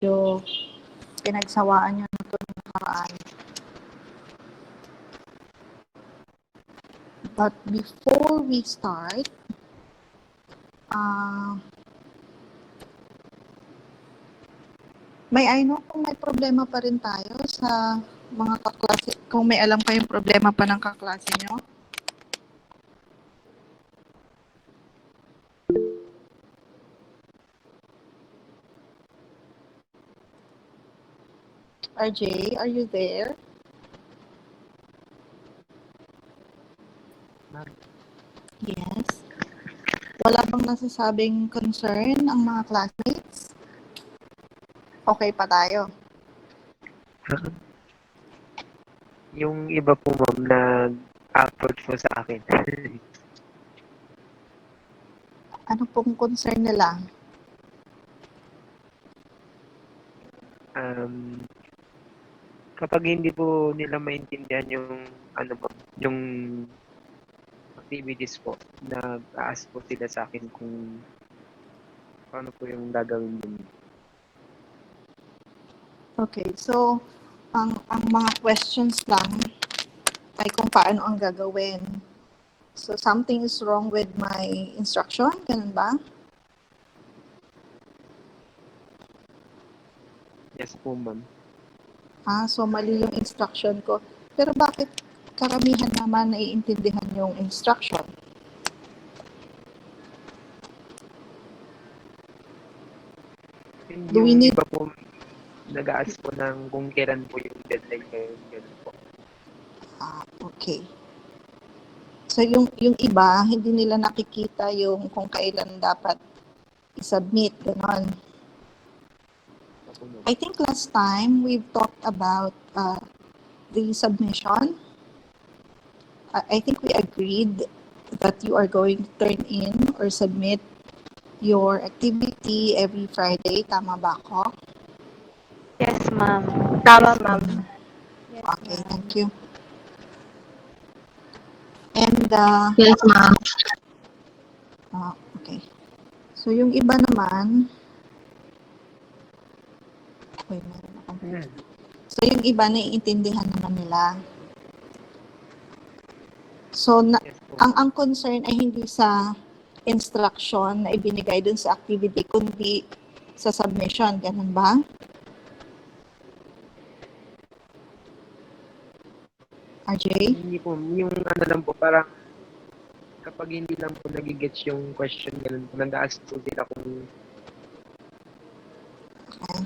medyo pinagsawaan nyo na ito nakaraan. But before we start, may I know kung may problema pa rin tayo sa mga kaklase, kung may alam kayong problema pa ng kaklase nyo. RJ, are you there? Yes. Wala bang nasasabing concern ang mga classmates? Okay pa tayo? Yung iba po ma'am nag-approach po sa akin. Ano pong concern nila? Kapag hindi po nila maintindihan yung yung activities po, nag-ask po sila sa akin kung paano po yung gagawin din. Okay, so ang mga questions lang ay kung paano ang gagawin. So something is wrong with my instruction, ganun ba? Yes po ma'am. So mali yung instruction ko. Pero bakit karamihan naman naiintindihan yung instruction? Do we Yung need... iba po nag-ask po ng kung kailan po yung deadline ngayon, ganun po. Okay. So yung iba, hindi nila nakikita yung kung kailan dapat i-submit, gano'n. I think last time we've talked about the submission. I think we agreed that you are going to turn in or submit your activity every Friday. Tama ba ako? Yes, ma'am. Tama, ma'am. Yes, okay, thank you. And, yes, ma'am. Okay. So, yung iba naman, meron akong... So, yung iba, naiintindihan naman nila. So, ang concern ay hindi sa instruction na ibinigay dun sa activity, kundi sa submission. Ganun ba? RJ? Hindi po, yung lang po, parang kapag hindi lang po nagigets yung question, ganun po, nag-ask po sila kung... Okay.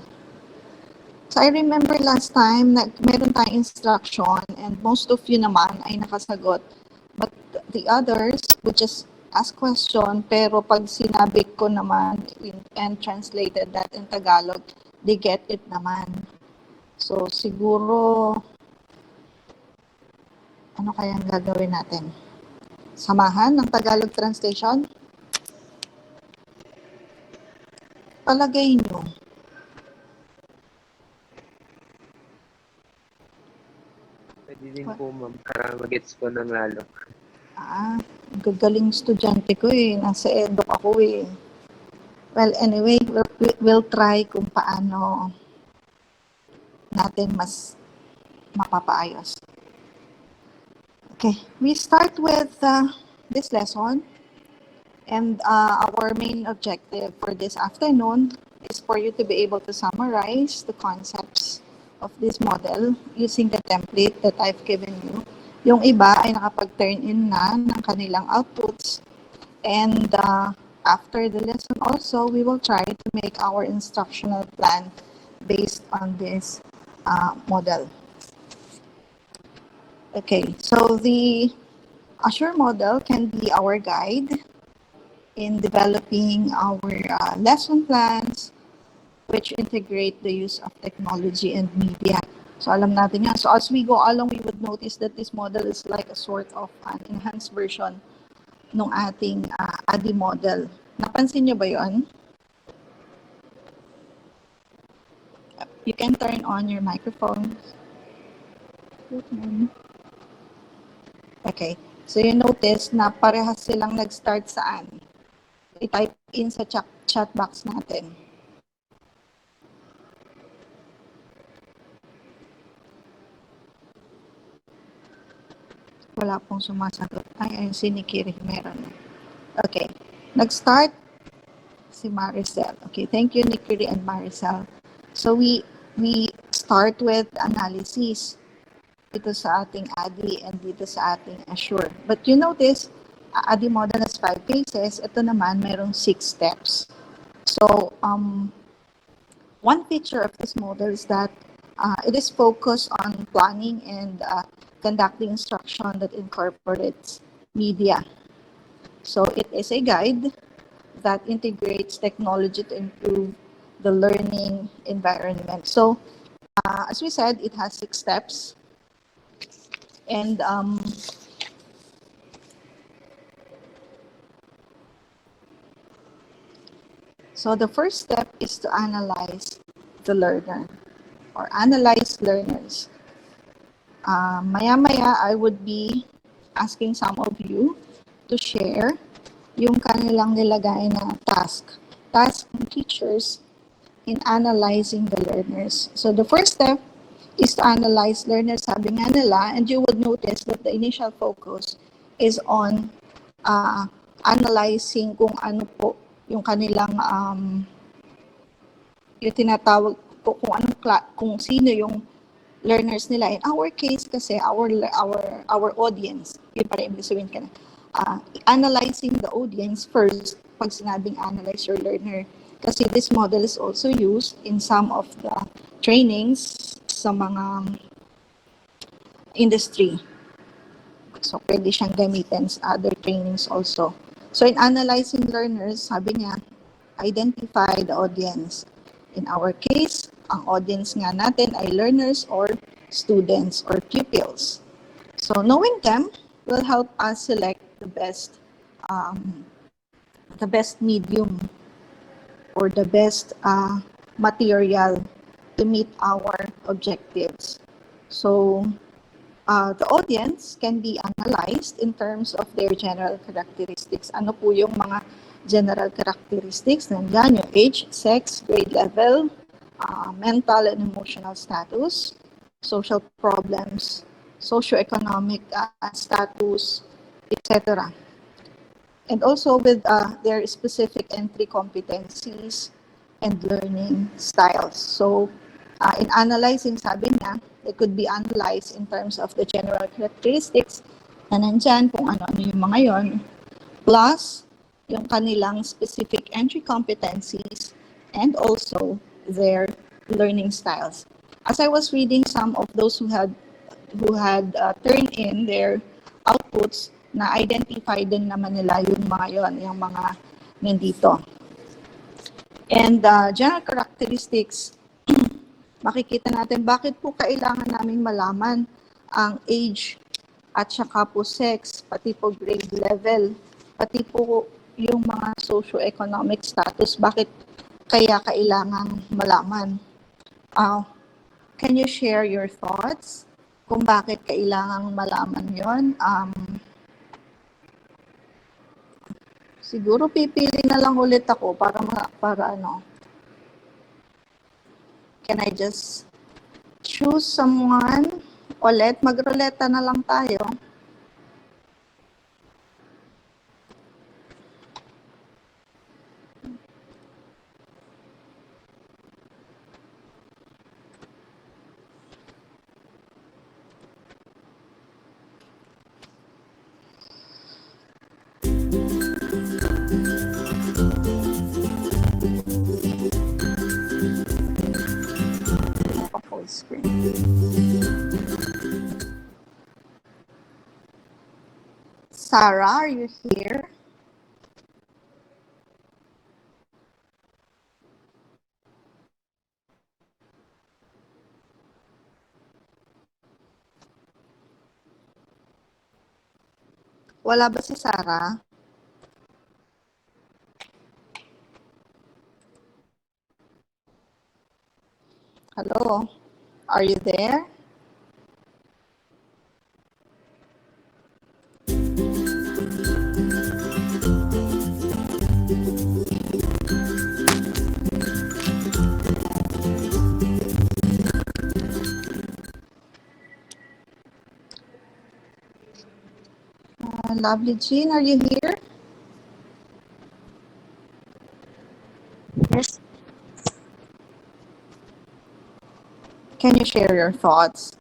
So, I remember last time na meron tayong instruction and most of you naman ay nakasagot. But the others would just ask question, pero pag sinabi ko naman and translated that in Tagalog, they get it naman. So, siguro, ano kayang gagawin natin? Samahan ng Tagalog translation? Palagay nyo. Pwede din po ma'am, para mag-gets po ng lalo. Gagaling estudyante ko eh. Nasa eduk ako eh. Well, anyway, we'll try kung paano natin mas mapapaayos. Okay, we start with this lesson. And our main objective for this afternoon is for you to be able to summarize the concepts of this model using the template that I've given you. Yung iba ay nakapag-turn in na ng kanilang outputs. And after the lesson also, we will try to make our instructional plan based on this model. Okay, so the Azure model can be our guide in developing our lesson plans, which integrate the use of technology and media. So alam natin yan. So as we go along, we would notice that this model is like a sort of an enhanced version ng ating ADI model. Napansin niyo ba yun? You can turn on your microphone. Okay. So you notice na parehas silang nag-start saan? I-type in sa chat box natin. wala pong sumasagot. Ay, si Nikki meron. Okay. Nag-start si Maricel. Okay, thank you, Nikki and Maricel. So we start with analysis dito sa ating ADI and dito sa ating Assure. But you notice, ADI model has 5 phases. Ito naman, mayroong 6 steps. So, one feature of this model is that it is focused on planning and conducting instruction that incorporates media. So it is a guide that integrates technology to improve the learning environment. So as we said, it has 6 steps. And so the first step is to analyze the learner or analyze learners. Maya-maya, I would be asking some of you to share yung kanilang nilagay na task. Task ng teachers in analyzing the learners. So the first step is to analyze learners, sabi nga nila, and you would notice that the initial focus is on analyzing kung ano po yung kanilang yung tinatawag ko kung sino yung learners nila. In our case kasi our audience, yun para ibig sabihin ka na, analyzing the audience first pag sinabing analyze your learner. Kasi this model is also used in some of the trainings sa mga industry. So pwede siyang gamitin sa other trainings also. So in analyzing learners, sabi niya, identify the audience. In our case, ang audience nga natin ay learners or students or pupils. So knowing them will help us select the best medium or the best material to meet our objectives. So the audience can be analyzed in terms of their general characteristics. Ano po yung mga general characteristics? Nandiyan yung age, sex, grade level, mental and emotional status, social problems, socioeconomic status, etc. And also with their specific entry competencies and learning styles. So in analyzing, sabi niya, it could be analyzed in terms of the general characteristics na nandyan, kung ano-ano yung mga yon, plus yung kanilang specific entry competencies and also their learning styles. As I was reading some of those who had turned in their outputs, na-identify din naman nila yung mga yon, yung mga nandito. And general characteristics, makikita natin bakit po kailangan naming malaman ang age at saka po sex, pati po grade level, pati po yung mga socio-economic status, bakit kaya kailangan malaman. Can you share your thoughts kung bakit kailangan malaman yon? Siguro pipili na lang ulit ako para ano. Can I just choose someone? Ulit, magruleta na lang tayo. Full screen. Sarah, are you here? Wala ba si Sarah? Hello? Are you there? Lovely Jean, are you here? Yes. Can you share your thoughts?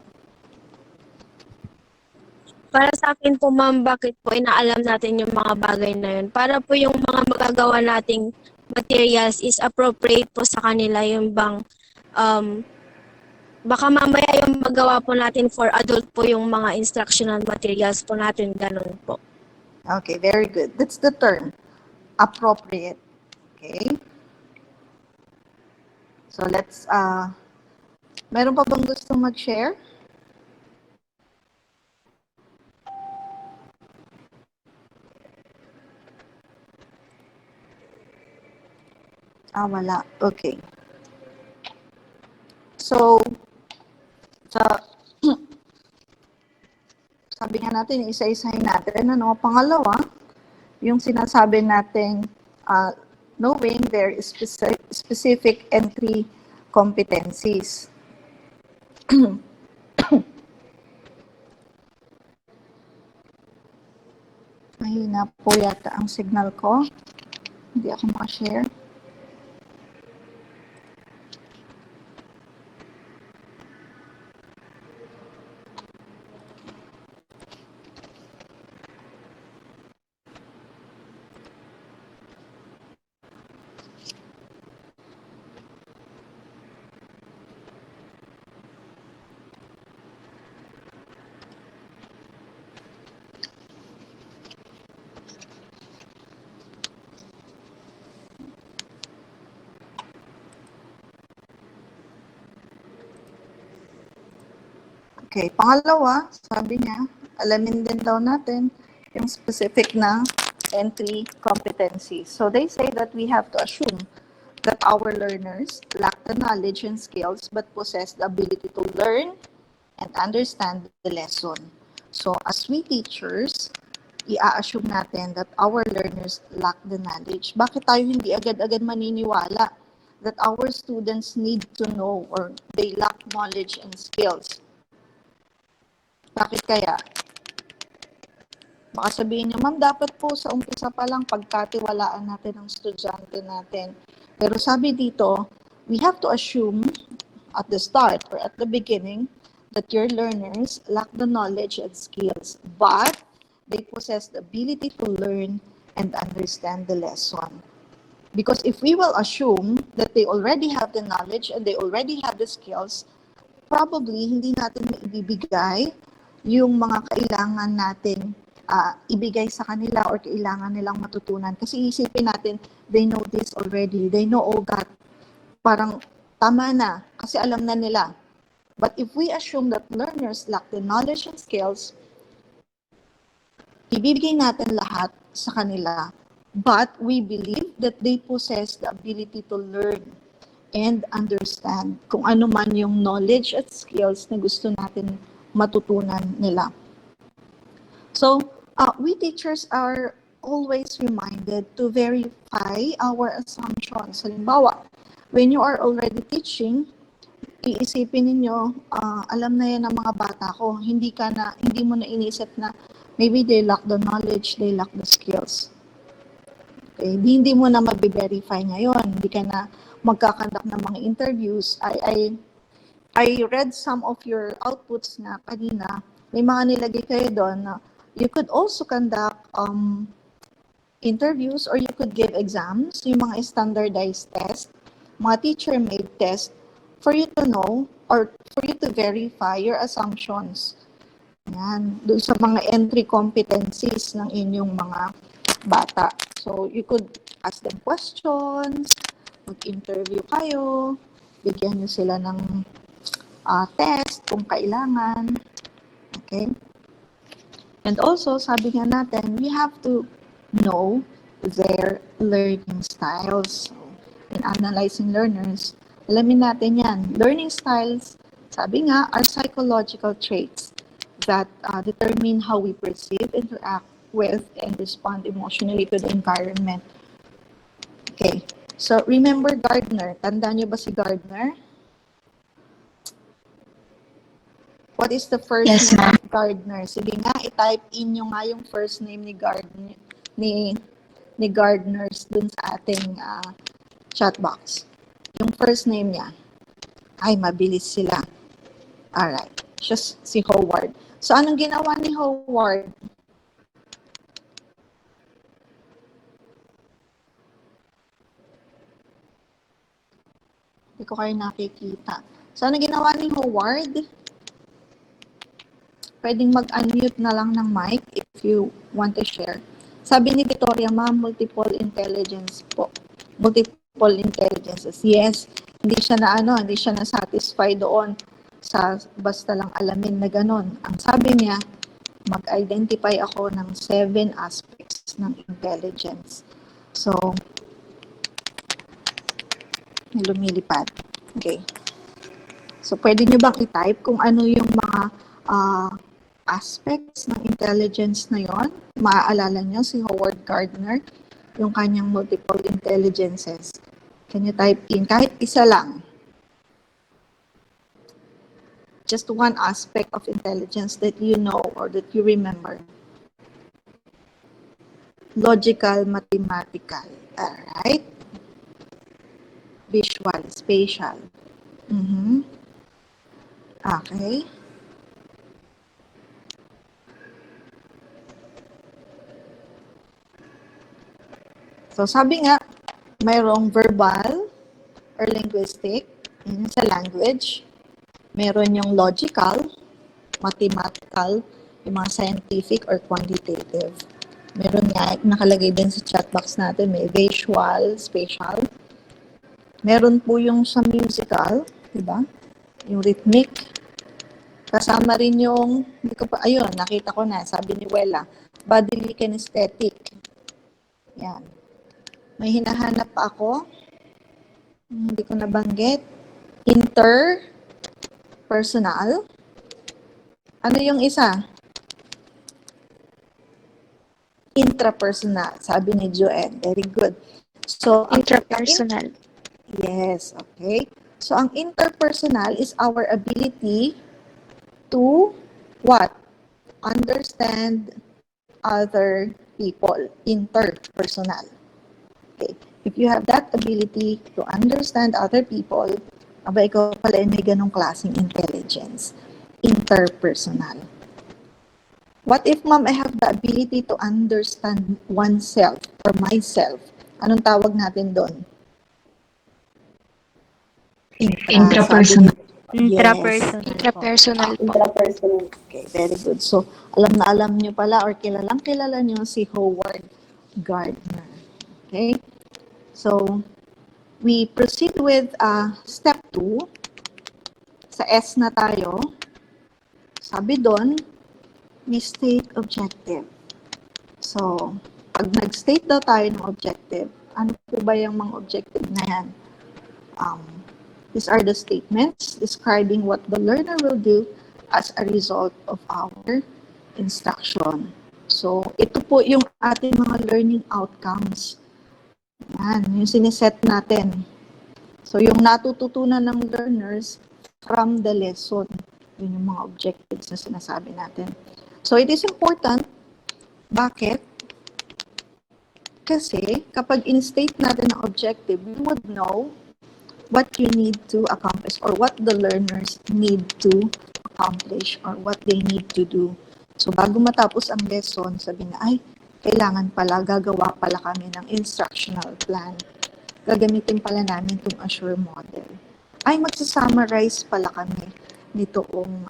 Para sa akin po, ma'am, bakit po inaalam natin yung mga bagay na yun? Para po yung mga magagawa nating materials is appropriate po sa kanila, yung bang baka mamaya yung magawa po natin for adult po yung mga instructional materials po natin, ganun po. Okay, very good. That's the term. Appropriate. Okay? So let's, meron pa bang gusto mag-share? Wala. Okay. So, sabi nga natin, isa-isahin natin. Ano? Pangalawa, yung sinasabi nating knowing their specific entry competencies. Mahina po yata ang signal ko. Hindi ako makashare. Okay, pangalawa, sabi niya, alamin din daw natin yung specific na entry competencies. So they say that we have to assume that our learners lack the knowledge and skills but possess the ability to learn and understand the lesson. So as we teachers, i-assume natin that our learners lack the knowledge. Bakit tayo hindi agad-agad maniniwala that our students need to know or they lack knowledge and skills? Bakit kaya? Baka sabihin niyo, ma'am, dapat po sa umpisa pa lang pagkatiwalaan natin ang estudyante natin. Pero sabi dito, we have to assume at the start or at the beginning that your learners lack the knowledge and skills, but they possess the ability to learn and understand the lesson. Because if we will assume that they already have the knowledge and they already have the skills, probably hindi natin maibibigay yung mga kailangan natin ibigay sa kanila or kailangan nilang matutunan. Kasi isipin natin, they know this already, they know all that. Parang tama na, kasi alam na nila. But if we assume that learners lack the knowledge and skills, ibibigay natin lahat sa kanila. But we believe that they possess the ability to learn and understand kung ano man yung knowledge at skills na gusto natin matutunan nila. So, we teachers are always reminded to verify our assumptions. Halimbawa, when you are already teaching, iisipin ninyo, alam na yan ng mga bata ko, hindi mo na inisip na maybe they lack the knowledge, they lack the skills. Okay, hindi mo na mabiverify ngayon, hindi ka na magkakandak ng mga interviews. I read some of your outputs na kanina, may mga nilagay kayo doon na you could also conduct interviews or you could give exams, yung mga standardized test, mga teacher-made test, for you to know or for you to verify your assumptions. Yan, doon sa mga entry competencies ng inyong mga bata. So, you could ask them questions, mag-interview kayo, bigyan nyo sila ng test kung kailangan. Okay? And also, sabi nga natin, we have to know their learning styles. So, in analyzing learners, alamin natin yan. Learning styles, sabi nga, are psychological traits that determine how we perceive, interact with, and respond emotionally to the environment. Okay. So, remember Gardner. Tandaan niyo ba si Gardner? What is the first Yes, name ma'am. of Gardner? Sige nga, i-type in nyo nga yung first name ni Gardner, ni Gardners dun sa ating chat box. Yung first name niya. Ay, mabilis sila. Alright. Siya si Howard. So, anong ginawa ni Howard? Hindi ko kayo nakikita. So, anong ginawa ni Howard? Pwedeng mag-unmute na lang ng mic if you want to share. Sabi ni Victoria, ma'am, multiple intelligence po. Multiple intelligences. Yes, hindi siya na satisfy doon sa basta lang alamin na ganun. Ang sabi niya, mag-identify ako ng 7 aspects ng intelligence. So, lumilipad. Okay. So, pwede nyo bang i-type kung ano yung mga aspects ng intelligence na yon? Maaalala nyo si Howard Gardner, yung kanyang multiple intelligences. Can you type in? Kahit isa lang. Just one aspect of intelligence that you know or that you remember. Logical, mathematical. Alright? Visual, spatial. Okay. So, sabi nga, mayroong verbal or linguistic, yun sa language. Meron yung logical, mathematical, yung mga scientific or quantitative. Meron nga, nakalagay din sa chat box natin, may visual, spatial. Meron po yung sa musical, diba? Yung rhythmic. Kasama rin yung, ayun, nakita ko na, sabi ni Wella, bodily kinesthetic. Yan. May hinahanap pa ako. Hindi ko nabanggit. Interpersonal. Ano yung isa? Intrapersonal. Sabi ni Joanne. Very good. So, Intrapersonal. Yes, okay. So, ang interpersonal is our ability to what? Understand other people. Interpersonal. Okay. If you have that ability to understand other people, aba, ikaw pala ay may ganong klaseng intelligence. Interpersonal. What if, ma'am, I have the ability to understand oneself or myself? Anong tawag natin doon? Intrapersonal. Yes. Intrapersonal po. Okay, very good. So, alam na alam nyo pala or kilalang kilala nyo si Howard Gardner. Okay? So, we proceed with step 2. Sa S na tayo. Sabi doon, we state objective. So, pag nag-state daw tayo ng objective, ano po ba yung mga objective na yan? These are the statements describing what the learner will do as a result of our instruction. So, ito po yung ating mga learning outcomes. Yan, yung siniset natin. So, yung natututunan ng learners from the lesson. Yun yung mga objectives na sinasabi natin. So, it is important. Bakit? Kasi, kapag in-state natin ang objective, we would know what you need to accomplish or what the learners need to accomplish or what they need to do. So, bago matapos ang lesson, sabi na, ay, kailangan pala, gagawa pala kami ng instructional plan. Gagamitin pala namin itong Assure model. Ay, magsasummarize pala kami nitoong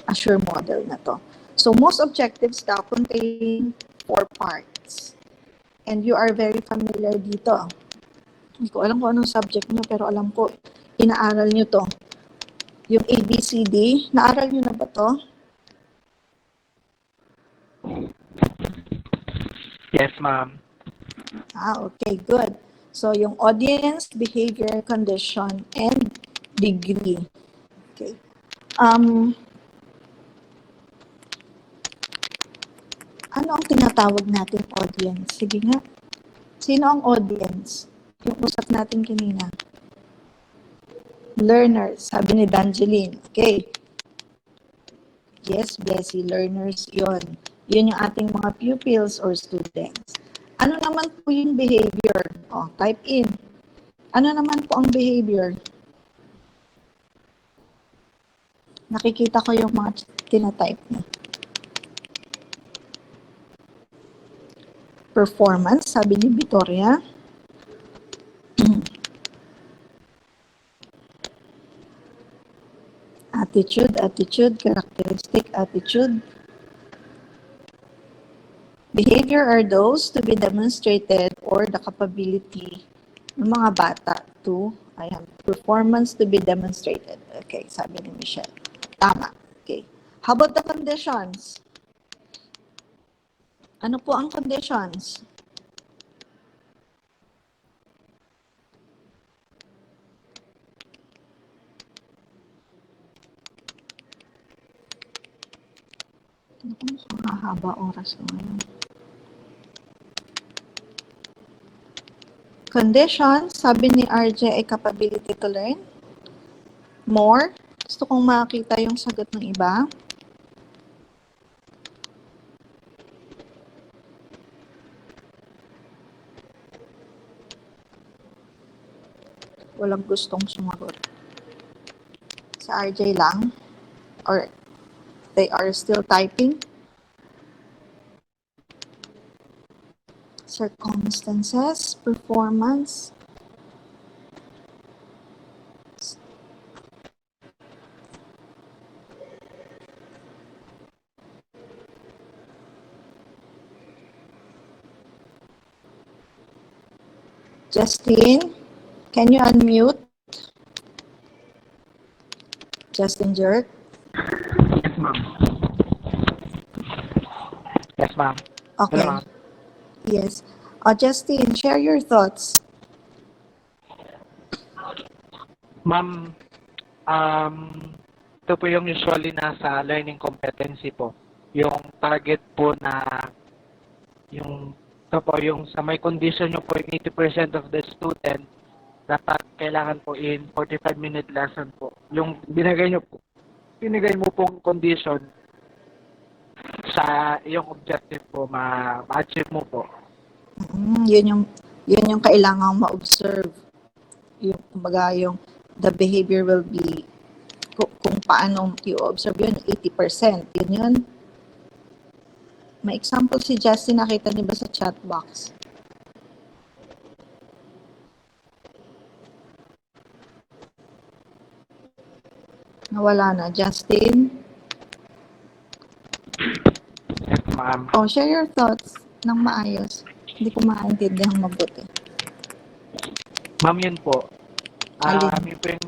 Assure model na to. So, most objectives daw contain 4 parts. And you are very familiar dito. Hindi ko alam kung anong subject nyo, pero alam ko, inaaral nyo to. Yung ABCD, naaral nyo na ba to? Yes, ma'am. Okay, good. So, yung audience, behavior, condition, and degree. Okay. Ano ang tinatawag natin audience? Sige nga. Sino ang audience? Yung usap natin kanina. Learners, sabi ni Dangeline. Okay. Yes, Bessie, learners yon. Yun yung ating mga pupils or students. Ano naman po yung behavior? Type in. Ano naman po ang behavior? Nakikita ko yung mga tinatype mo. Performance, sabi ni Victoria. Attitude, characteristic, attitude. Behavior are those to be demonstrated or the capability ng mga bata to, performance to be demonstrated. Okay, sabi ni Michelle. Tama. Okay. How about the conditions? Ano po ang conditions? Naku, mukhang hahaba oras ko ngayon. Conditions, sabi ni RJ ay capability to learn. More. Gusto kong makita yung sagot ng iba. Walang gustong sumagot. Si RJ lang? Or they are still typing? Circumstances, performance. Justin, can you unmute? Justin Jerk. Yes, ma'am. Yes, ma'am. Okay. Hello, ma'am. Yes. Justin, share your thoughts. Ma'am, ito po yung usually nasa learning competency po. Yung target po na yung ito po yung sa may condition nyo po yung 80% of the student dapat kailangan po in 45-minute lesson po. Yung binigay mo pong condition sa yung objective po ma-achieve mo po. Yun yung kailangang ma-observe. Yung, kumbaga, yung the behavior will be kung paano i-observe yun, 80%. Yun. May example si Justin, nakita niyo ba sa chat box? Nawala na. Justin? Ma'am. Share your thoughts ng maayos. Hindi ko maintindihan mabuti. Ma'am, yun po. Alin? Yun po yung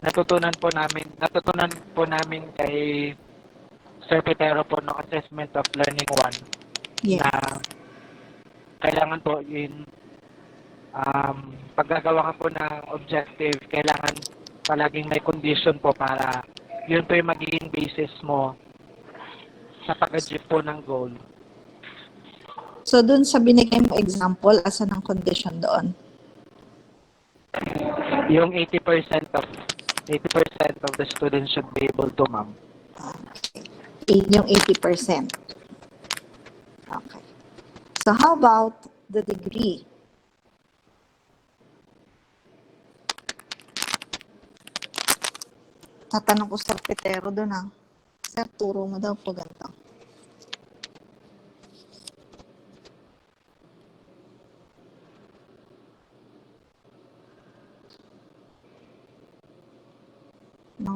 natutunan po namin kay Sir Petero po ng Assessment of Learning 1 Yes. na kailangan po yun paggagawa ka po ng objective, kailangan palaging may condition po para yun po yung magiging basis mo sa pag-achieve po ng goal. So, dun sa binigay mo example, asan ang condition doon? Yung 80% of the students should be able to, ma'am. Yung 80%. Okay. So, how about the degree? Tatanong ko sa Petero doon Sir, turo mo daw po ganito.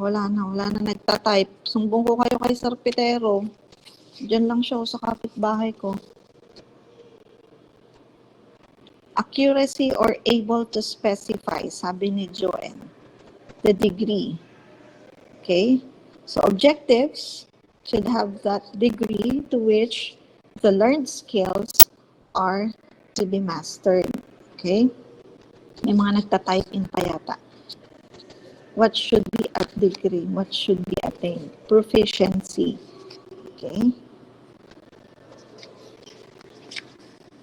Wala na nagtatype. Sumbong ko kayo kay Sir Petero. Diyan lang siya sa kapitbahay ko. Accuracy or able to specify, sabi ni Joanne. The degree. Okay? So, objectives should have that degree to which the learned skills are to be mastered. Okay? May mga nagtatype in pa yata. What should be at degree? What should be attained? Proficiency. Okay?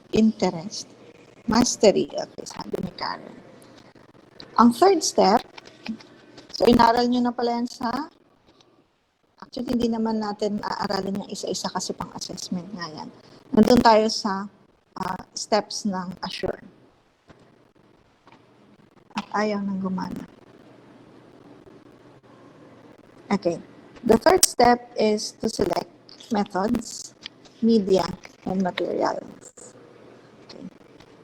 Interest. Mastery. Okay, sabi ni Karen. Ang third step, so inaral nyo na pala yan sa Actually, hindi naman natin aaralin yung isa-isa kasi pang assessment nga yan. Nandun tayo sa steps ng assure. At ayaw nang gumana. Okay. The third step is to select methods, media, and materials. Okay.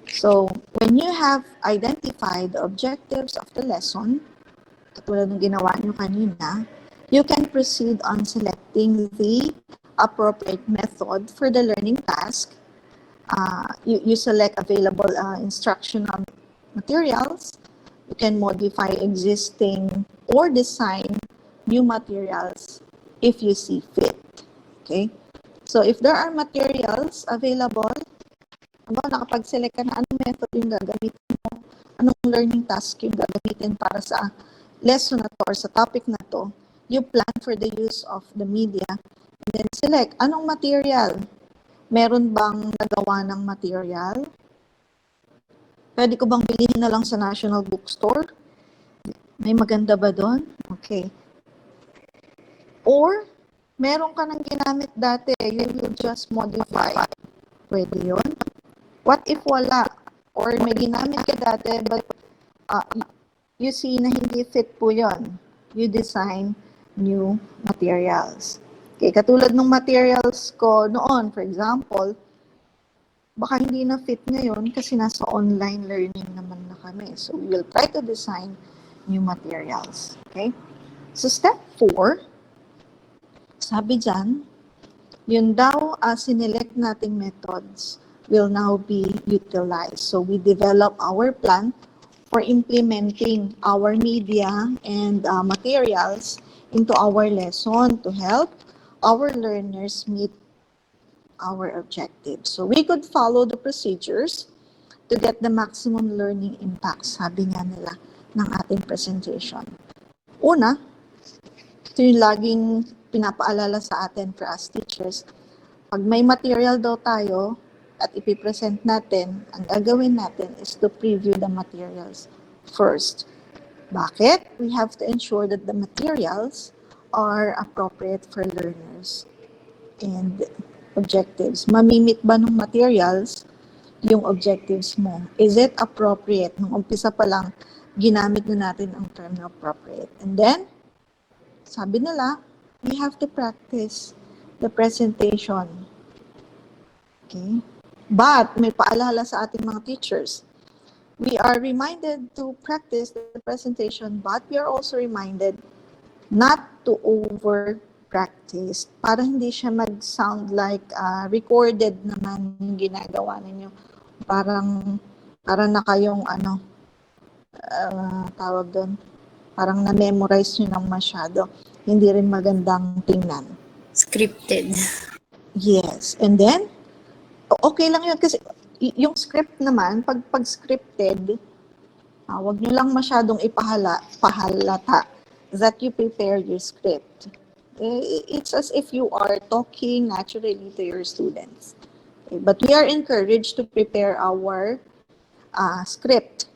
So, when you have identified the objectives of the lesson, katulad ng ginawa nyo kanina, you can proceed on selecting the appropriate method for the learning task. You select available instructional materials. You can modify existing or design new materials if you see fit. Okay? So, if there are materials available, nakapag-select ka na anong method yung gagamitin mo, anong learning task yung gagamitin para sa lesson na to or sa topic na to, you plan for the use of the media and then select anong material. Meron bang nagawa ng material? Pwede ko bang bilhin na lang sa National Bookstore? May maganda ba doon? Okay. Or, meron ka nang ginamit dati, you will just modify. Pwede yun. What if wala? Or may ginamit ka dati, but you see na hindi fit po yun. You design new materials. Okay, katulad ng materials ko noon, for example, baka hindi na fit ngayon kasi nasa online learning naman na kami. So, we will try to design new materials. Okay? So, step 4, sabi dyan, yun daw sinelect nating methods will now be utilized. So, we develop our plan for implementing our media and materials into our lesson to help our learners meet our objectives. So, we could follow the procedures to get the maximum learning impact, sabi nga nila, ng ating presentation. Una, ito yung laging pinapaalala sa atin for us teachers. Pag may material daw tayo at ipipresent natin, ang gagawin natin is to preview the materials first. Bakit? We have to ensure that the materials are appropriate for learners and objectives. Mamimit ba ng materials yung objectives mo? Is it appropriate? Nung umpisa pa lang, ginamit na natin ang term na appropriate. And then, sabi nila, we have to practice the presentation. Okay? But, may paalala sa ating mga teachers. We are reminded to practice the presentation, but we are also reminded not to over-practice para hindi siya mag-sound like recorded naman yung ginagawa ninyo. Parang na kayong tawag doon, parang na-memorize nyo ng masyado. Hindi rin magandang tingnan. Scripted. Yes. And then, okay lang yun kasi yung script naman, pag scripted, wag nyo lang masyadong pahalata that you prepare your script. It's as if you are talking naturally to your students. Okay? But we are encouraged to prepare our script.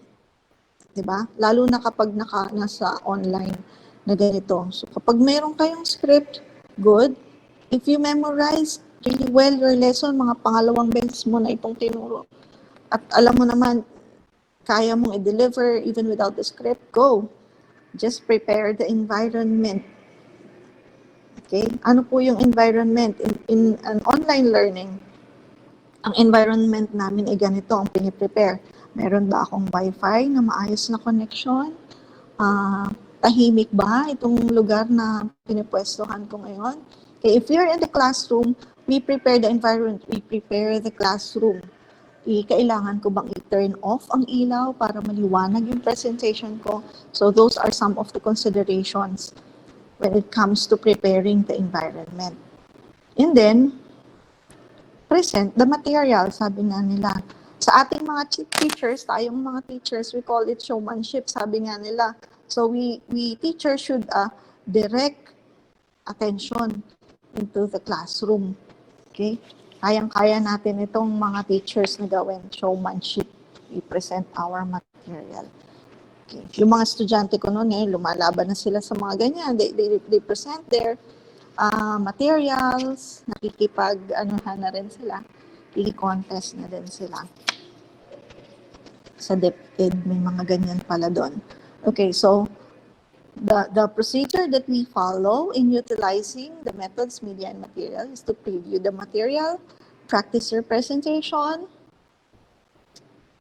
Diba? Lalo na kapag nasa online na ganito. So, kapag mayroon kayong script, good. If you memorize really well your lesson, mga pangalawang beses mo na itong tinuro, at alam mo naman, kaya mong i-deliver even without the script, go. Just prepare the environment. Okay? Ano po yung environment? In an online learning, ang environment namin ay ganito ang piniprepare. Meron ba akong wifi na maayos na connection? Tahimik ba itong lugar na pinipwestohan ko ngayon? Okay, if you're in the classroom, we prepare the environment, we prepare the classroom. Kailangan ko bang i-turn off ang ilaw para maliwanag yung presentation ko? So those are some of the considerations when it comes to preparing the environment. And then, present the material, sabi nga nila. Sa ating mga teachers, tayong mga teachers, we call it showmanship, sabi nga nila. So we teachers should direct attention into the classroom. Okay? Kayang-kaya natin itong mga teachers na gawin showmanship. We present our material. Okay. Yung mga estudyante ko noon, lumalaban na sila sa mga ganyan. They present their materials, nakikipag-anuhan na rin sila, i-contest na din sila. Sa DepEd, may mga ganyan pala doon. Okay, so the procedure that we follow in utilizing the methods, media, and material is to preview the material, practice your presentation,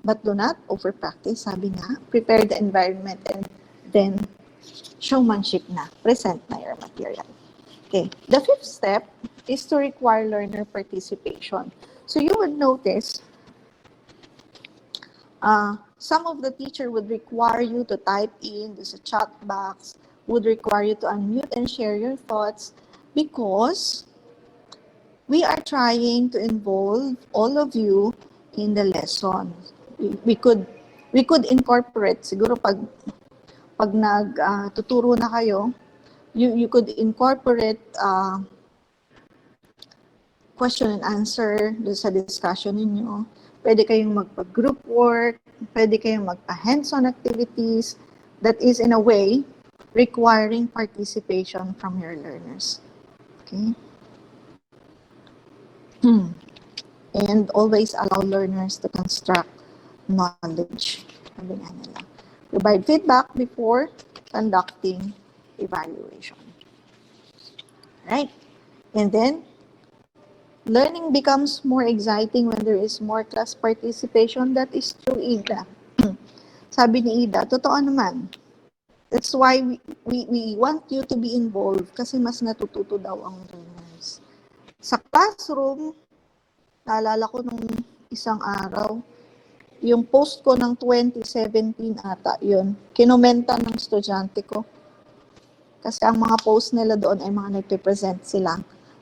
but do not over-practice, sabi nga, prepare the environment, and then showmanship na, present na your material. Okay, the fifth step is to require learner participation. So you would notice, some of the teacher would require you to type in, there's a chat box, would require you to unmute and share your thoughts, because we are trying to involve all of you in the lesson. We could incorporate, siguro pag tuturo na kayo, you could incorporate question and answer sa discussion ninyo. Pwede kayong magpa-group work, pwede kayong magpa-hands-on activities that is in a way requiring participation from your learners. Okay? And always allow learners to construct knowledge. Sabi nga nila. Provide feedback before conducting evaluation. Right? And then, learning becomes more exciting when there is more class participation. That is true, Ida. Sabi ni Ida, totoo naman. That's why we want you to be involved kasi mas natututo daw ang learners. Sa classroom, naalala ko nung isang araw, yung post ko ng 2017 ata, yun, kinomenta ng estudyante ko. Kasi ang mga post nila doon ay mga nagpe-present sila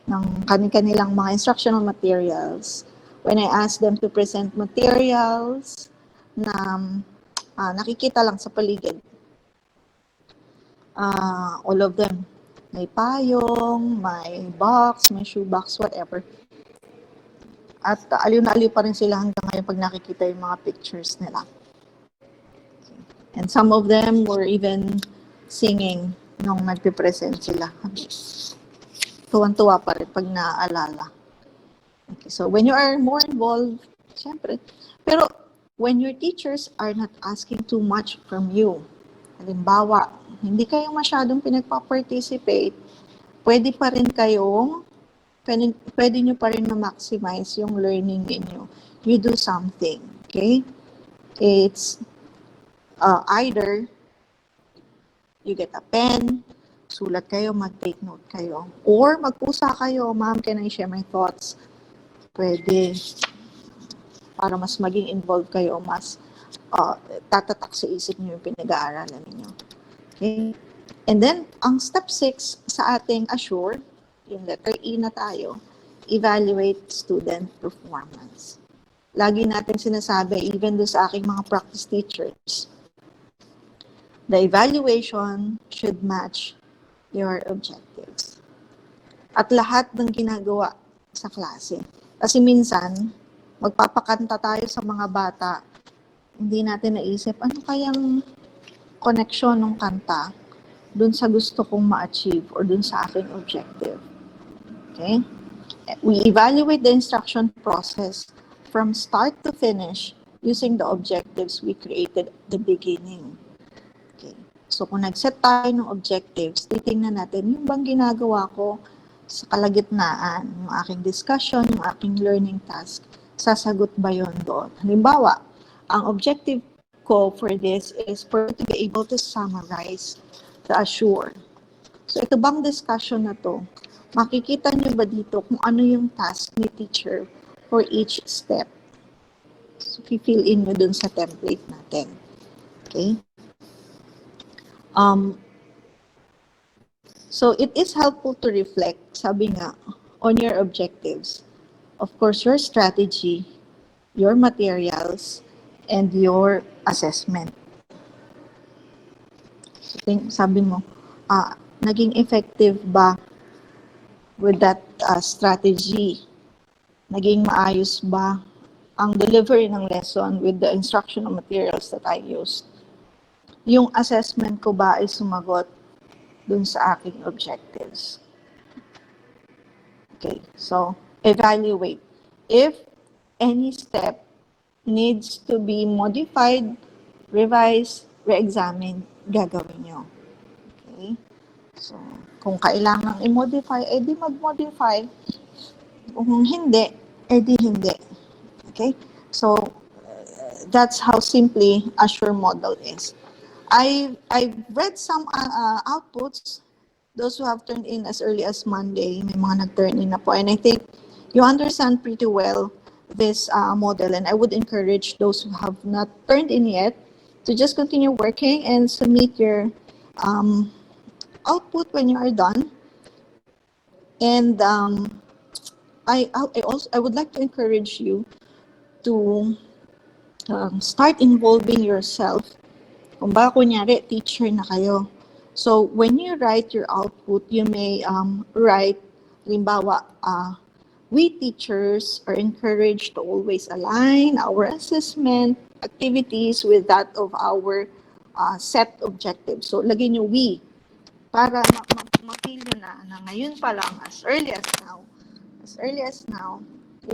ng kanilang mga instructional materials. When I asked them to present materials na nakikita lang sa paligid, all of them, may payong, may box, may shoebox, whatever. At aliw na aliw pa rin sila hanggang ngayon pag nakikita yung mga pictures nila. And some of them were even singing nung nagpe-present sila. Tuwan-tuwa pa rin pag naaalala. Okay, so when you are more involved, syempre. Pero when your teachers are not asking too much from you, halimbawa, hindi kayo masyadong pinagpa-participate, pwede nyo pa rin ma-maximize yung learning ninyo. You do something, okay? It's either you get a pen, sulat kayo, mag-take note kayo, or magpusa kayo, ma'am, can I share my thoughts? Pwede. Para mas maging involved kayo, mas tatatak sa isip nyo yung pinag-aaralan ninyo. Okay? And then, ang step 6 sa ating assure, yung letter E na tayo, evaluate student performance. Lagi natin sinasabi, even do sa aking mga practice teachers, the evaluation should match your objectives. At lahat ng ginagawa sa klase. Kasi minsan, magpapakanta tayo sa mga bata, hindi natin naisip, ano kayang connection ng kanta dun sa gusto kong ma-achieve or dun sa aking objective. Okay? We evaluate the instruction process from start to finish using the objectives we created at the beginning. Okay. So, kung nag-set tayo ng objectives, titingnan natin yung bang ginagawa ko sa kalagitnaan, yung aking discussion, yung aking learning task, sasagot ba yun doon? Halimbawa, ang objective ko for this is for to be able to summarize the assure. So, ito bang discussion na to? Makikita nyo ba dito kung ano yung task ni teacher for each step? So, fill in nyo dun sa template natin. Okay? So, it is helpful to reflect, sabi nga, on your objectives. Of course, your strategy, your materials, and your assessment. So, sabi mo, naging effective ba with that strategy? Naging maayos ba ang delivery ng lesson with the instructional materials that I used? Yung assessment ko ba ay sumagot dun sa aking objectives? Okay, so evaluate. If any step needs to be modified, revised, re-examine, gagawin nyo. Okay? So, kung kailangan i-modify, edi mag-modify. Kung hindi, edi hindi. Okay? So, that's how simply Azure model is. I've read some outputs, those who have turned in as early as Monday, may mga nag-turn in na po. And I think you understand pretty well this model. And I would encourage those who have not turned in yet to just continue working and submit your output when you are done. And I would like to encourage you to start involving yourself. Kung ba, kunyari, teacher na kayo. So, when you write your output, you may write, halimbawa, we teachers are encouraged to always align our assessment activities with that of our set objectives. So, lagay nyo we, para ma-feel nyo na ngayon pa lang, as early as now,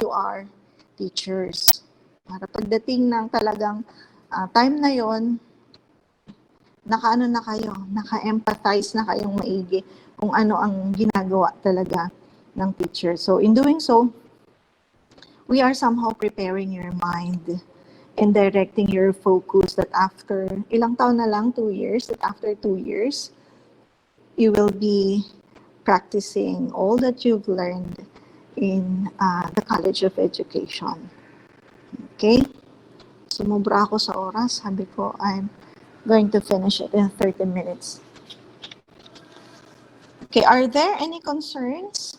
you are teachers. Para pagdating ng talagang time na yon, naka-ano na kayo, naka-empathize na kayong maigi kung ano ang ginagawa talaga ng teacher. So, in doing so, we are somehow preparing your mind and directing your focus that after, ilang taon na lang, 2 years, that after 2 years, you will be practicing all that you've learned in the College of Education. Okay? Sumubra ako sa oras. Sabi ko, I'm going to finish it in 30 minutes. Okay, are there any concerns?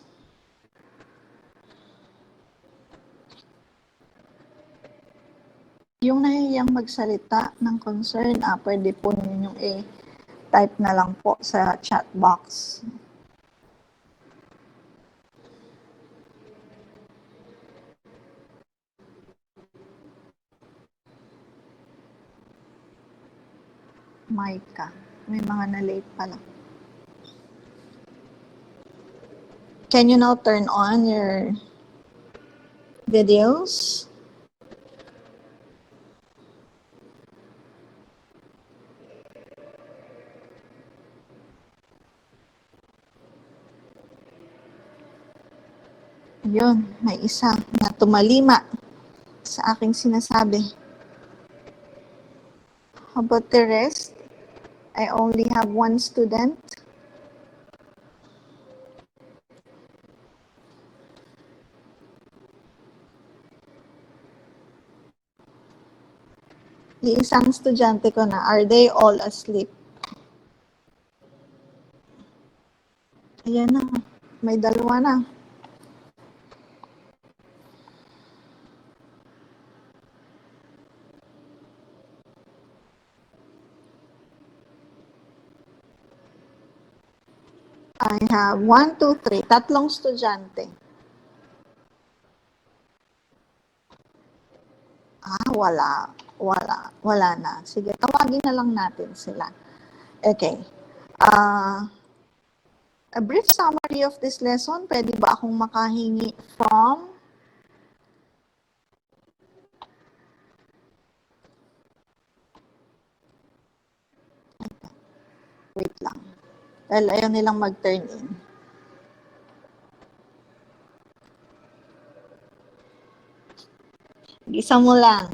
Yung nahihiyang magsalita ng concern, pwede po ninyong i-type na lang po sa chat box. Micah, may mga na-late pala. Can you now turn on your videos? Yun, may isa na tumalima sa aking sinasabi. How about the rest? I only have one student. Isang estudyante ko na, are they all asleep? Ayan na, may dalawa na. I have 1, 2, 3, tatlong estudyante. Wala na. Sige, tawagin na lang natin sila. Okay. A brief summary of this lesson, pwede ba akong makahingi from wait lang. Dahil ayaw nilang mag-turn in. Isa mo lang.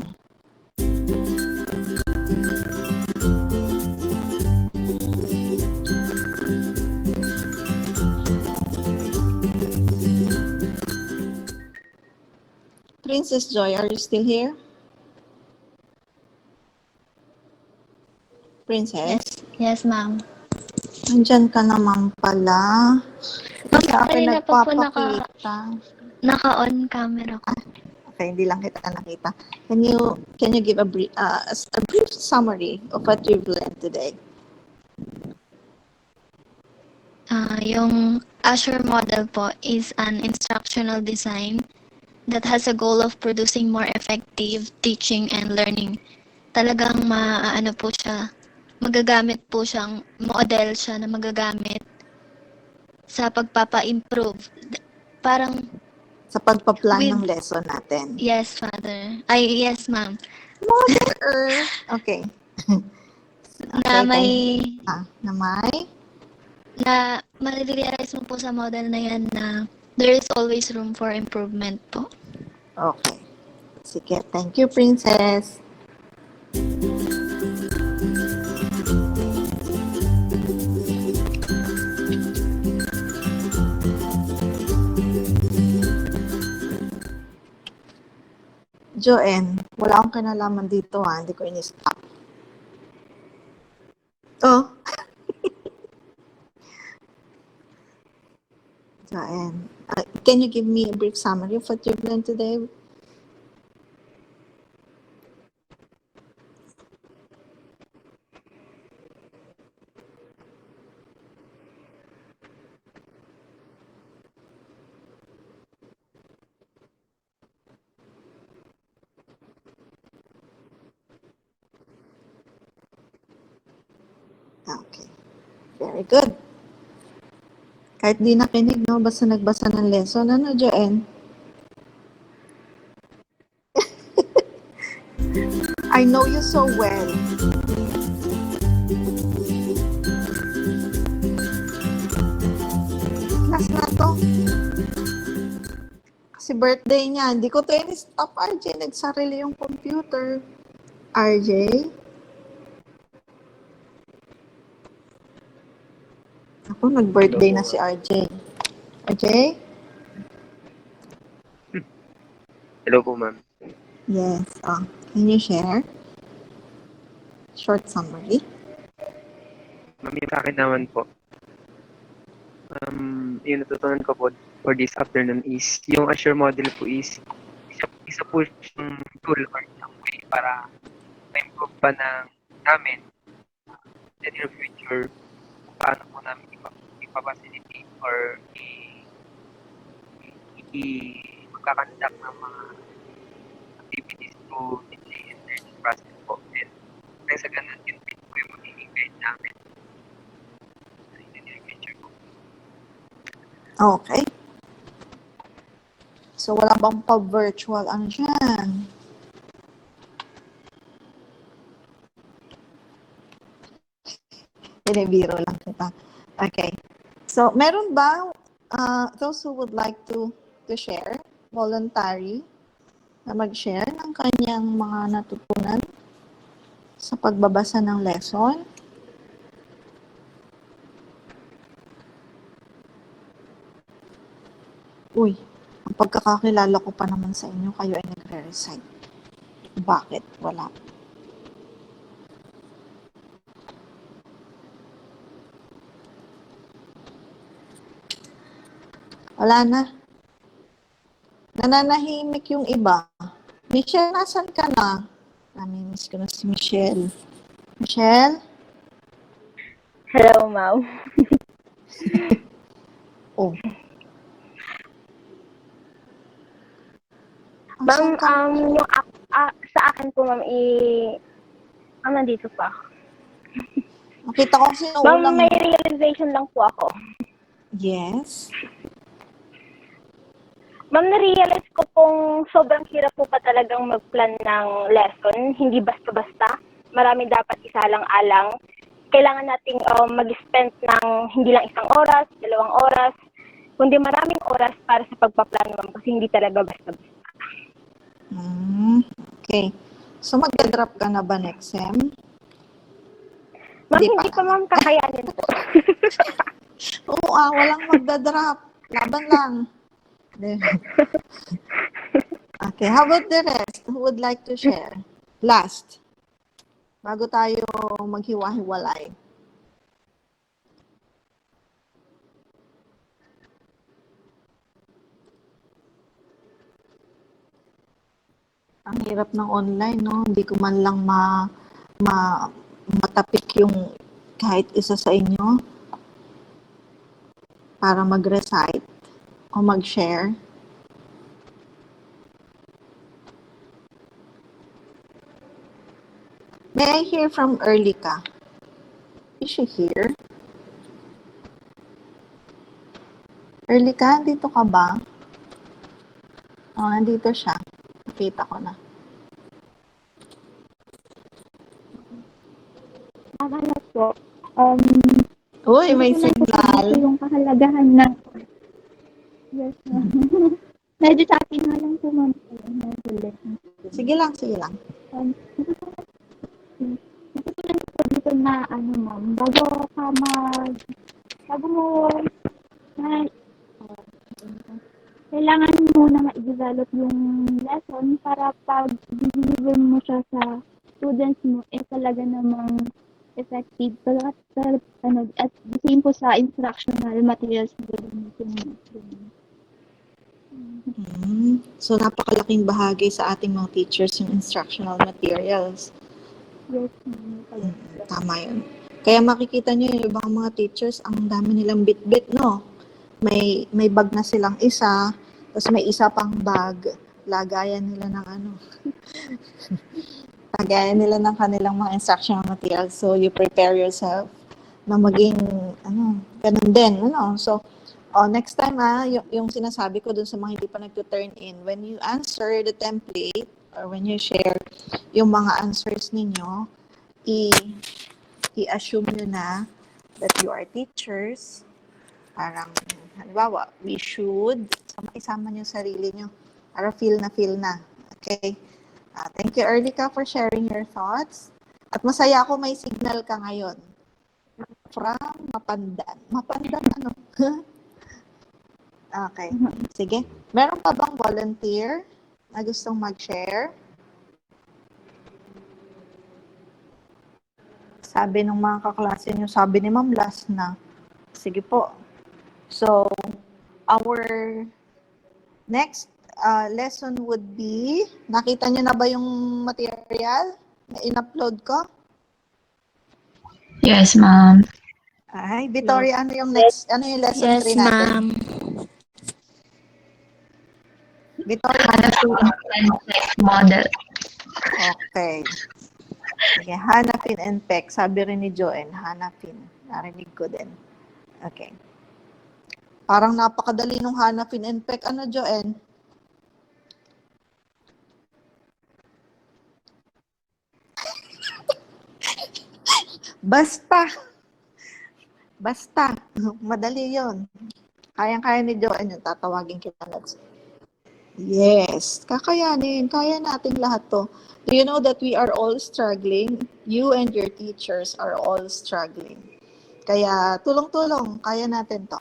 Princess Joy, are you still here? Princess? Yes, ma'am. Nandyan ka naman pala. Kasi ako Kanina pa po nagpapakita. naka-on camera ko. Okay, hindi lang kita nakita. Can you give a brief summary of what you've learned today? Yung Azure model po is an instructional design that has a goal of producing more effective teaching and learning. Talagang magagamit po siyang model siya na magagamit sa pagpapa-improve Parang, Sa pagpa-plan with, ng lesson natin. yes, Father. Ay, yes, ma'am. Mother! Okay. Na Okay, may, thank you. Na may? na marirealize mo po sa model na yan na there is always room for improvement po. Okay. Sige, thank you, Princess. Joanne, wala akong kinalaman dito hindi ko in-stop. Oh. Joanne, can you give me a brief summary of what you've learned today? Okay. Very good. Kahit di nakinig, no? Basta nagbasa ng lesson. Ano, Joanne? I know you so well. Class na to. Kasi birthday niya. Hindi ko to in-stop, RJ. Nagsarili yung computer. RJ? Ako, nag-birthday na si RJ. RJ? Hello po, ma'am. Yes. Can you share? Short summary. Ma'am, yung sa akin naman po, yung natutunan ko po for this afternoon is, yung Azure model po is, isa po siyang tool or isang way para ma-improve pa namin in the future kung paano po namin ipapacilitate or magkakandak ng mga activities to teaching and learning process po. And kaya sa ganun, yun din po yung magiging guide namin in the near future po. Okay. So, wala bang pa-virtual ano dyan? Binibiro lang kita. Okay. So, meron ba those who would like to share, voluntary, na mag-share ng kanyang mga natutunan sa pagbabasa ng lesson? Uy, ang pagkakakilala ko pa naman sa inyo, kayo ay nagre-recite. Bakit? Wala. Wala na. Nananahimik yung iba. Michelle, nasan ka na? Namimiss ko na si Michelle. Michelle? Hello, ma'am. Oh. Ma'am, Asan ka? sa akin po, ma'am, nandito pa ako. Nakita ko kasi Ma'am, ulang. may realization lang po ako. Yes. Ma'am, na-realize ko pong sobrang hirap po pa talagang mag-plan ng lesson. Hindi basta-basta. Marami dapat isalang-alang. Kailangan nating mag-spend ng hindi lang 1 oras, 2 oras, kundi maraming oras para sa pagpaplano, ma'am, kasi hindi talaga basta-basta. Okay. So, mag-drop ka na ba next sem? Ma'am, hindi pa, ma'am, kakayanin po. Oo, walang magda-drop. Laban lang. Okay, how about the rest? Who would like to share? Last. Bago tayo maghiwa-hiwalay. Ang hirap ng online, no? Hindi ko man lang matapik yung kahit isa sa inyo para mag-recite o mag-share. May I hear from Erlika? Is she here? Early ka, dito ka ba? Nandito siya. Nakita ko na. Akala po, Uy, may gusto ko lang po dito signal. yung kahalagahan ng... Yes, ma'am. Medyo sa akin nga lang po, ma'am. Medyo lesson. Sige lang, sige lang. Gusto ko lang po dito na, ma'am, bago mo, na, kailangan mo na ma-develop yung lesson para pag deliver mo siya sa students mo, talaga namang effective. At the same po sa instructional materials na gagamitin mo. So, napakalaking bahagi sa ating mga teachers yung instructional materials. Yes, ma'am. Tama yun. Kaya makikita nyo yung ibang mga teachers, ang dami nilang bit-bit, no? May bag na silang isa, tapos may isa pang bag. Lagayan nila ng lagayan nila ng kanilang mga instructional materials. So, you prepare yourself na maging, ganun din, So, next time, yung sinasabi ko dun sa mga hindi pa nagto-turn in, when you answer the template, or when you share yung mga answers ninyo, i-assume nyo na that you are teachers. Parang, halimbawa, we should, isama nyo sarili nyo. Para feel na. Okay? Thank you, Erlica, for sharing your thoughts. At masaya ako may signal ka ngayon. From Mapandan. Mapandan ano? Okay. Sige. Meron pa bang volunteer na gustong mag-share? Sabi ng mga kaklase nyo, sabi ni Ma'am, last na. Sige po. So, our next lesson would be, nakita nyo na ba yung material na in-upload ko? Yes, ma'am. Ay, Victoria, ano yung next, ano yung lesson 3 Yes, natin? ma'am. Victoria, Hanapin model. okay. Sige, hanapin and peck. Sabi rin ni Joanne, hanapin. Narinig ko din. Okay. Parang napakadali nung hanapin and peck. Ano, Joanne? Basta. Madali yon. Kayang-kaya ni Joanne yung tatawagin kita next. Yes, kakayanin. Kaya natin lahat to. Do you know that we are all struggling? You and your teachers are all struggling. Kaya tulong-tulong, kaya natin to.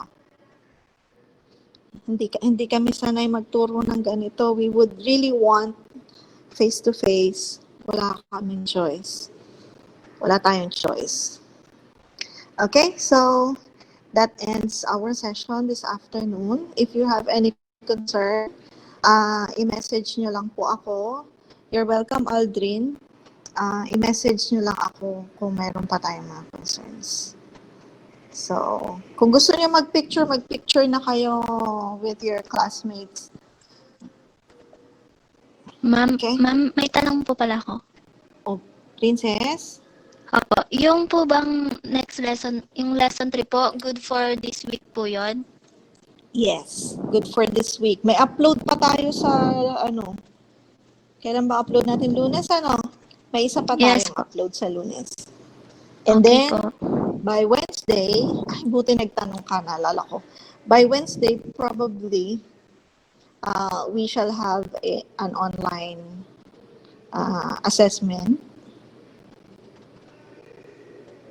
Hindi kami sanay magturo ng ganito. We would really want face-to-face. Wala kaming choice. Wala tayong choice. Okay, so that ends our session this afternoon. If you have any concern, i-message nyo lang po ako. You're welcome, Aldrin. I-message nyo lang ako kung meron pa tayong mga concerns. So, kung gusto nyo mag-picture na kayo with your classmates. Ma'am, Okay. ma'am, may tanong po pala ako. Princess? Opo, yung po bang next lesson, yung lesson 3 po, good for this week po yon? Yes, good for this week. May upload pa tayo sa, kailan ba upload natin? Lunes, May isa pa Yes tayong po. upload sa Lunes. And Okay then, po. by Wednesday, buti nagtanong ka, naalala ko. By Wednesday, probably, we shall have an online assessment.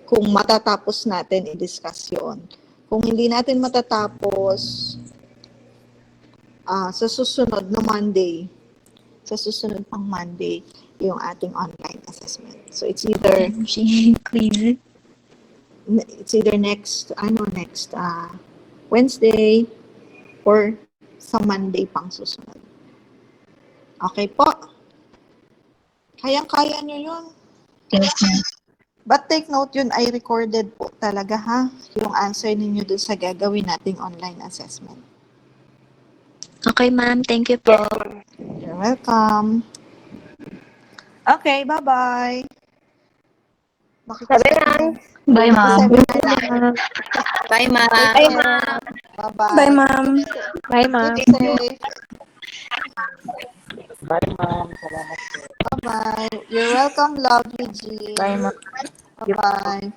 Kung matatapos natin, i-discuss yun. Kung hindi natin matatapos, sa susunod na Monday, pang Monday, yung ating online assessment. So, it's either Quiz. next Wednesday or sa Monday pang susunod. Okay po? Kayang-kaya nyo yun. Yes, ma'am. But take note, yun ay recorded po talaga, ha? Yung answer ninyo dun sa gagawin nating online assessment. Okay, ma'am. Thank you po. You're welcome. Okay, bye-bye. Sabi lang. Bye, ma'am. Bye, ma'am. Bye, ma'am. Take care. Bye. Bye-bye. Bye, ma'am. Bye, ma'am. Keep safe. Bye, ma'am. Salamat po. Bye-bye. You're welcome, lovely G. Bye, ma'am. Bye-bye.